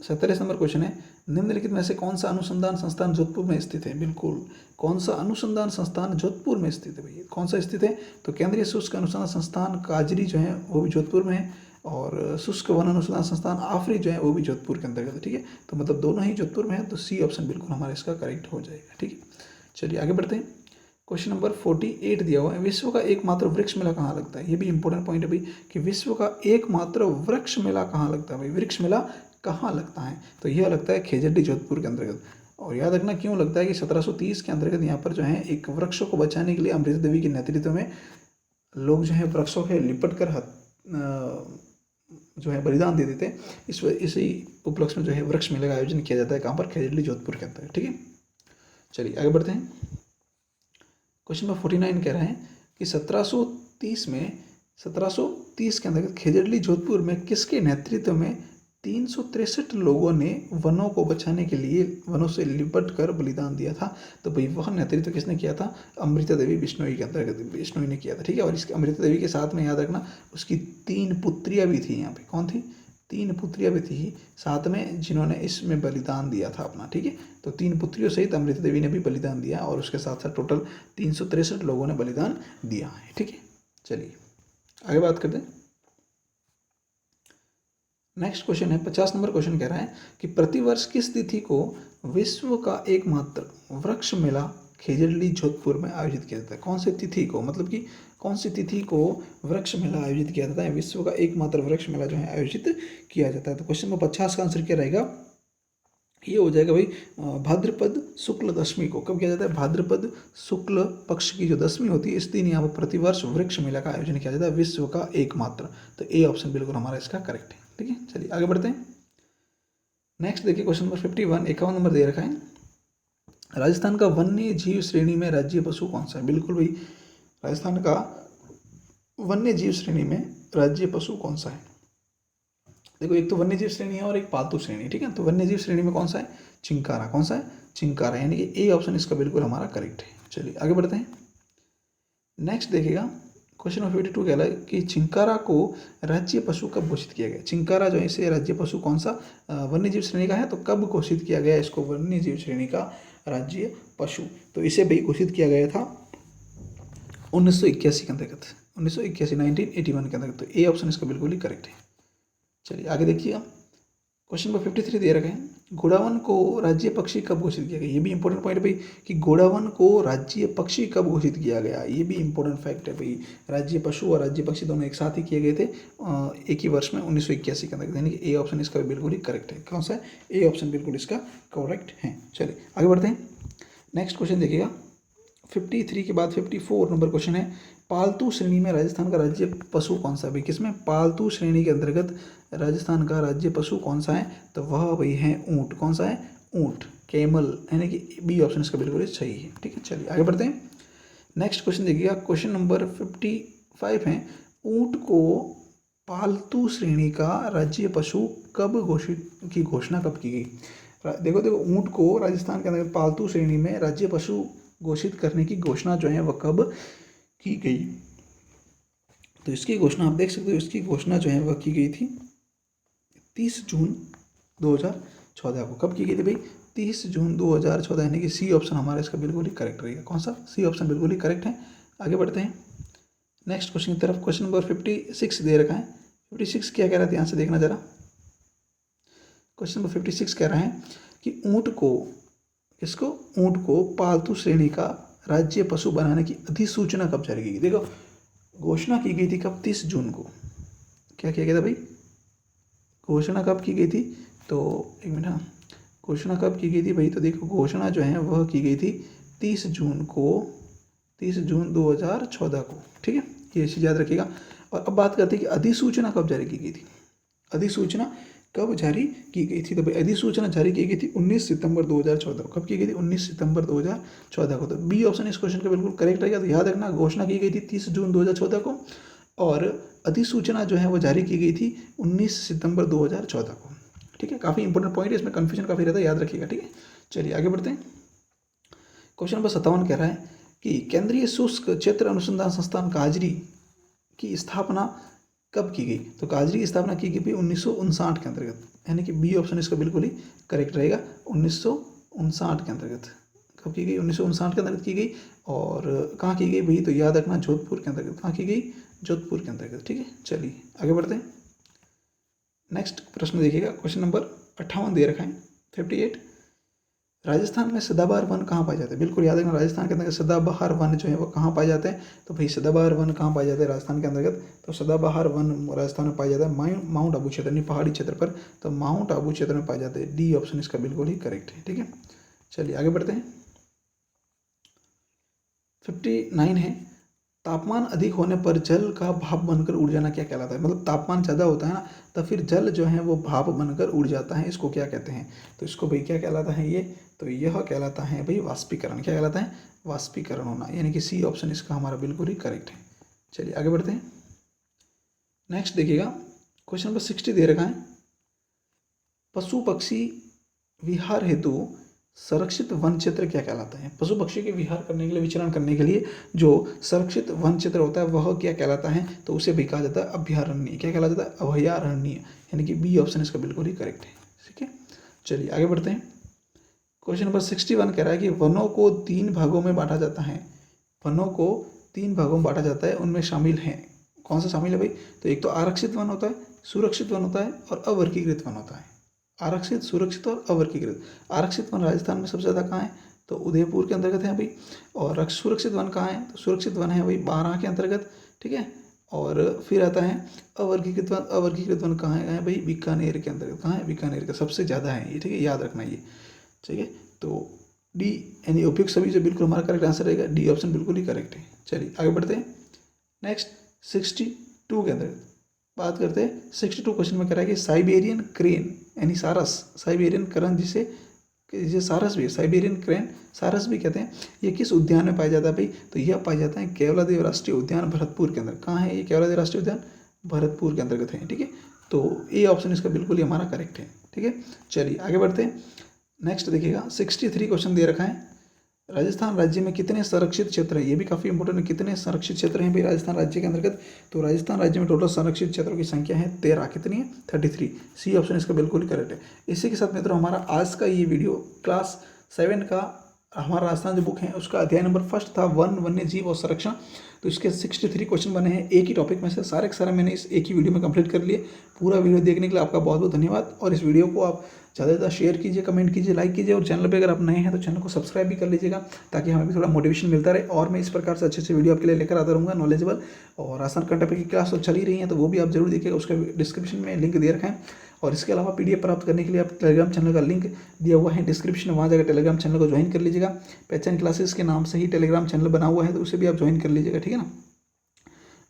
47 नंबर क्वेश्चन है, निम्नलिखित में से कौन सा अनुसंधान संस्थान जोधपुर में स्थित है? बिल्कुल, कौन सा अनुसंधान संस्थान जोधपुर में स्थित है भैया? कौन सा स्थित है? तो केंद्रीय शुष्क अनुसंधान संस्थान काजरी जो है वो भी जोधपुर में है, और शुष्क वन अनुसंधान संस्थान आफरी जो है वो भी जोधपुर के अंतर्गत है। ठीक है, तो मतलब दोनों ही जोधपुर में है। तो सी ऑप्शन बिल्कुल हमारा इसका करेक्ट हो जाएगा। ठीक है, चलिए आगे बढ़ते हैं। क्वेश्चन नंबर 48 दिया हुआ है, विश्व का एकमात्र वृक्ष मेला कहाँ लगता है? ये भी इंपॉर्टेंट पॉइंट है भाई कि विश्व का एकमात्र वृक्ष मेला कहाँ लगता है भाई? वृक्ष मेला कहाँ लगता है? तो यह लगता है खेजड़ी जोधपुर के अंतर्गत। और याद रखना क्यों लगता है कि 1730 के अंतर्गत यहाँ पर जो है एक वृक्षों को बचाने के लिए अमृता देवी के नेतृत्व में लोग जो है वृक्षों के लिपट कर जो है बलिदान दे देते हैं। इसी उपलक्ष्य में जो है वृक्ष मेले का आयोजन किया जाता है। कहाँ पर? खेजड़ी जोधपुर के अंतर्गत। ठीक है, चलिए आगे बढ़ते हैं। क्वेश्चन नंबर 49 कह रहे हैं कि 1730 के अंतर्गत खेजड़ली जोधपुर में किसके नेतृत्व में 363 लोगों ने वनों को बचाने के लिए वनों से लिपट कर बलिदान दिया था? तो भाई वह नेतृत्व किसने किया था? अमृता देवी बिश्नोई के अंतर्गत बिश्नोई ने किया था। ठीक है, और इसके अमृता देवी के साथ में याद रखना उसकी 3 पुत्रियां भी थी। यहाँ पे कौन थी? 3 पुत्रियां भी थी साथ में जिन्होंने इसमें बलिदान दिया था अपना। ठीक है, तो 3 पुत्रियों सहित अमृता देवी ने भी बलिदान दिया, और उसके साथ साथ टोटल 363 लोगों ने बलिदान दिया है। ठीक है, चलिए आगे बात करते हैं। नेक्स्ट क्वेश्चन है 50 नंबर क्वेश्चन कह रहा है कि प्रतिवर्ष किस तिथि को विश्व का एकमात्र वृक्ष मेला खेजड़ली जोधपुर में आयोजित किया जाता है? कौन सी तिथि को, मतलब कि कौन सी तिथि को वृक्ष मेला आयोजित किया जाता है? विश्व का एकमात्र वृक्ष मेला जो है आयोजित किया जाता है। तो क्वेश्चन नंबर 50 का आंसर क्या रहेगा? ये हो जाएगा भाई भाद्रपद शुक्ल दशमी को। कब किया जाता है? भाद्रपद शुक्ल पक्ष की जो दशमी होती है इस दिन यहाँ पर प्रतिवर्ष वृक्ष मेला का आयोजन किया जाता है, विश्व का एकमात्र। तो ए ऑप्शन बिल्कुल हमारा इसका करेक्ट है। ठीक है, चलिए आगे बढ़ते हैं। नेक्स्ट देखिए क्वेश्चन नंबर 51, 51 नंबर दे रखा है, राजस्थान का वन्य जीव श्रेणी में राज्य पशु कौन सा है? बिल्कुल भाई, राजस्थान का वन्य जीव श्रेणी में राज्य पशु कौन सा है? देखो, एक तो वन्य जीव श्रेणी है और एक पालतू श्रेणी। ठीक है, तो वन्य जीव श्रेणी में कौन सा है? चिंकारा। कौन सा है? चिंकारा, यानी कि ए ऑप्शन इसका बिल्कुल हमारा करेक्ट है। चलिए आगे बढ़ते हैं। नेक्स्ट देखिएगा क्वेश्चन नंबर 52 कह रहा है कि चिंकारा को राज्य पशु कब घोषित किया गया? चिंकारा जो है इसे राज्य पशु कौन सा वन्य जीव श्रेणी का है, तो कब घोषित किया गया इसको वन्य जीव श्रेणी का राज्य पशु? तो इसे भी घोषित किया गया था 1981 के अंतर्गत, 1981 के अंतर्गत। तो ए ऑप्शन इसका बिल्कुल ही करेक्ट है। चलिए आगे देखिएगा क्वेश्चन नंबर 53 दे रखे हैं, घोड़ावन को राज्य पक्षी कब घोषित किया गया? ये भी इंपॉर्टेंट पॉइंट है भाई कि घोड़ावन को राज्य पक्षी कब घोषित किया गया। ये भी इंपॉर्टेंट फैक्ट है भाई। राज्य पशु और राज्य पक्षी दोनों एक साथ ही किए गए थे एक ही वर्ष में 1981 के अंदर, यानी कि ए ऑप्शन इसका बिल्कुल ही करेक्ट है। कौन सा है? ए ऑप्शन बिल्कुल इसका करेक्ट है। चलिए आगे बढ़ते हैं। नेक्स्ट क्वेश्चन देखिएगा 53 के बाद 54 नंबर क्वेश्चन है, पालतू श्रेणी में राजस्थान का राज्य पशु कौन सा है? भाई किसमें? पालतू श्रेणी के अंतर्गत राजस्थान का राज्य पशु कौन सा है? तो वह भाई है ऊंट। कौन सा है? ऊंट, कैमल, यानी कि बी ऑप्शन इसका बिल्कुल सही है। ठीक है, चलिए आगे बढ़ते हैं। नेक्स्ट क्वेश्चन देखिएगा क्वेश्चन नंबर 55 है, ऊंट को पालतू श्रेणी का राज्य पशु कब घोषणा कब की गई? देखो ऊंट को राजस्थान के अंदर पालतू श्रेणी में राज्य पशु घोषित करने की घोषणा जो है वह कब की गई? तो इसकी घोषणा आप देख सकते हो, इसकी घोषणा जो है वह की गई थी 30 जून 2014 को। कब की गई थी भाई? 30 जून 2014, यानी कि सी ऑप्शन हमारा इसका बिल्कुल ही करेक्ट रहेगा। कौन सा? सी ऑप्शन बिल्कुल ही करेक्ट है। आगे बढ़ते हैं नेक्स्ट क्वेश्चन की तरफ। क्वेश्चन नंबर 56 दे रखा है, 56 क्या कह रहा है ध्यान से देखना जरा। क्वेश्चन नंबर 56 कह रहा है कि ऊंट को पालतू श्रेणी का राज्य पशु बनाने की अधिसूचना कब जारी की गई? देखो घोषणा की गई थी कब? 30 जून को। क्या किया गया था भाई? घोषणा कब की गई थी? तो एक मिनट, हाँ, घोषणा कब की गई थी भाई? तो देखो घोषणा जो है वह की गई थी 30 जून को 30 जून 2014 को, ठीक है, ये चीज़ याद रखिएगा। और अब बात करते हैं कि अधिसूचना कब जारी की गई थी। अधिसूचना कब जारी की गई थी? तो भाई अधिसूचना जारी की गई थी 19 सितंबर 2014 को। कब की गई थी? 19 सितंबर 2014 को। तो बी ऑप्शन इस क्वेश्चन का बिल्कुल करेक्ट रहेगा। तो याद रखना, घोषणा की गई थी 30 जून 2014 को और अधिसूचना जो है वो जारी की गई थी 19 सितंबर 2014 को, ठीक है। काफ़ी इंपॉर्टेंट पॉइंट है, इसमें कन्फ्यूजन काफ़ी रहता है, याद रखिएगा, ठीक है। चलिए आगे बढ़ते हैं। क्वेश्चन नंबर 57 कह रहा है कि केंद्रीय शुष्क क्षेत्र अनुसंधान संस्थान काजरी की स्थापना कब की गई? तो काजरी की स्थापना की गई 1959 के अंतर्गत, यानी कि बी ऑप्शन इसका बिल्कुल ही करेक्ट रहेगा। 1959 के अंतर्गत कब की गई? 1959 के अंतर्गत की गई। और कहाँ की गई भाई? तो याद रखना, जोधपुर के अंतर्गत। कहाँ की गई? जोधपुर के अंतर्गत, ठीक है। चलिए आगे बढ़ते हैं। नेक्स्ट प्रश्न देखिएगा, क्वेश्चन नंबर 58 दे रखा है 58। राजस्थान में सदाबहार वन कहाँ पाए जाते हैं? बिल्कुल याद रखना, राजस्थान के अंतर्गत सदाबहार वन जो है वो कहाँ पाए जाते हैं? तो भाई सदाबहार वन कहाँ पाए जाते हैं राजस्थान के अंतर्गत? तो सदाबहार वन राजस्थान में पाया जाता है माउंट आबू क्षेत्र, यानी पहाड़ी क्षेत्र पर। तो माउंट आबू क्षेत्र में पाए जाते हैं। डी ऑप्शन इसका बिल्कुल ही करेक्ट है, ठीक है। चलिए आगे बढ़ते हैं। 59 है, तापमान अधिक होने पर जल का भाप बनकर उड़ जाना क्या कहलाता है? मतलब तापमान ज़्यादा होता है ना, तो फिर जल जो है वो भाप बनकर उड़ जाता है, इसको क्या कहते हैं? तो इसको भाई क्या कहलाता है ये? तो यह कहलाता है भाई वाष्पीकरण। क्या कहलाता है? वाष्पीकरण होना, यानी कि सी ऑप्शन इसका हमारा बिल्कुल ही करेक्ट है। चलिए आगे बढ़ते हैं। नेक्स्ट देखिएगा, क्वेश्चन नंबर 60 दे रखा है, पशु पक्षी विहार हेतु संरक्षित वन क्षेत्र क्या कहलाता है? पशु पक्षी के विहार करने के लिए, विचरण करने के लिए जो संरक्षित वन क्षेत्र होता है वह क्या कहलाता है? तो उसे भी कहा जाता है अभयारण्य। क्या कहलाता है? अभयारण्य, यानी कि बी ऑप्शन इसका बिल्कुल ही करेक्ट है, ठीक है। चलिए आगे बढ़ते हैं। क्वेश्चन नंबर 61 कह रहा है कि वनों को 3 भागों में बांटा जाता है। वनों को 3 भागों में बांटा जाता है, उनमें शामिल हैं, कौन सा शामिल है भाई? तो एक तो आरक्षित वन होता है, सुरक्षित वन होता है और अवर्गीकृत वन होता है। आरक्षित, सुरक्षित और अवर्गीकृत। आरक्षित वन राजस्थान में सबसे ज़्यादा कहाँ है? तो उदयपुर के अंतर्गत है भाई। और सुरक्षित वन कहाँ है? तो सुरक्षित वन है भाई बारां के अंतर्गत, ठीक है। और फिर आता है अवर्गीकृत वन। अवर्गीकृत वन कहाँ है भाई? बीकानेर के अंतर्गत। कहाँ है? बीकानेर का सबसे ज़्यादा है ये, ठीक है, याद रखना ये, ठीक है। तो डी यानी उपयुक्त सभी जो बिल्कुल हमारा करेक्ट आंसर रहेगा। डी ऑप्शन बिल्कुल ही करेक्ट है। चलिए आगे बढ़ते हैं। नेक्स्ट 62 के अंदर बात करते हैं। 62 क्वेश्चन में कह रहा है कि साइबेरियन क्रेन यानी सारस, साइबेरियन करण जिसे सारस भी, साइबेरियन क्रेन सारस भी कहते हैं, ये किस उद्यान में पाया जाता है भाई? तो यह पाया जाता है केवलादेव राष्ट्रीय उद्यान भरतपुर के अंदर। कहाँ है ये केवलादेव राष्ट्रीय उद्यान? भरतपुर के अंतर्गत है, ठीक है। तो ए ऑप्शन इसका बिल्कुल ही हमारा करेक्ट है, ठीक है। चलिए आगे बढ़ते हैं। नेक्स्ट देखिएगा, 63 क्वेश्चन दे रखा है, राजस्थान राज्य में कितने संरक्षित क्षेत्र हैं? ये भी काफ़ी इंपॉर्टेंट है, कितने संरक्षित क्षेत्र हैं भाई राजस्थान राज्य के अंतर्गत? तो राजस्थान राज्य में टोटल संरक्षित क्षेत्रों की संख्या है 13। कितनी है? 33। सी ऑप्शन इसका बिल्कुल ही करेक्ट है। इसी के साथ मित्रों हमारा आज का ये वीडियो क्लास 7 का हमारा राजस्थान जो बुक है उसका अध्याय नंबर 1 था, वन वन्य जीव और संरक्षण। तो इसके 63 क्वेश्चन बने हैं एक ही टॉपिक में से, सारे के सारे मैंने इस एक ही वीडियो में कंप्लीट कर लिए। पूरा वीडियो देखने के लिए आपका बहुत बहुत धन्यवाद। और इस वीडियो को आप ज़्यादा से ज़्यादा शेयर कीजिए, कमेंट कीजिए, लाइक कीजिए। और चैनल पे अगर आप नए हैं तो चैनल को सब्सक्राइब भी कर लीजिएगा, ताकि हमें भी थोड़ा मोटिवेशन मिलता रहे। और मैं इस प्रकार से अच्छे अच्छे वीडियो आपके लिए लेकर आता रहूँगा, नॉलेजेबल। और आसान कंटेंट की क्लास तो चल ही रही है, तो वो भी आप जरूर देखिएगा, उसका डिस्क्रिप्शन में लिंक दे रखा है। और इसके अलावा PDF प्राप्त करने के लिए आप टेलीग्राम चैनल का लिंक दिया हुआ है डिस्क्रिप्शन में, वहाँ जाकर टेलीग्राम चैनल को ज्वाइन कर लीजिएगा। पहचान क्लासेस के नाम से ही टेलीग्राम चैनल बना हुआ है, तो उसे भी आप ज्वाइन कर लीजिएगा, ठीक है ना।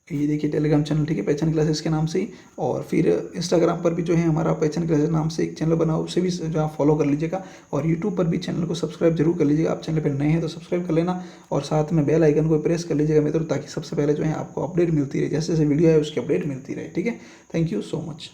ये देखिए टेलीग्राम चैनल, ठीक है, पहचान क्लासेस के नाम से ही। और फिर इंस्टाग्राम पर भी जो है हमारा पहचान क्लासेस नाम से एक चैनल बना हुआ, उसे भी जो आप फॉलो कर लीजिएगा। और यूट्यूब पर भी चैनल को सब्सक्राइब जरूर कर लीजिएगा। आप चैनल पर नए हैं तो सब्सक्राइब कर लेना, और साथ में बेल आइकन को प्रेस कर लीजिएगा मित्रों, ताकि सबसे पहले जो है आपको अपडेट मिलती रहे, जैसे जैसे वीडियो है उसकी अपडेट मिलती रहे, ठीक है। Thank you so much.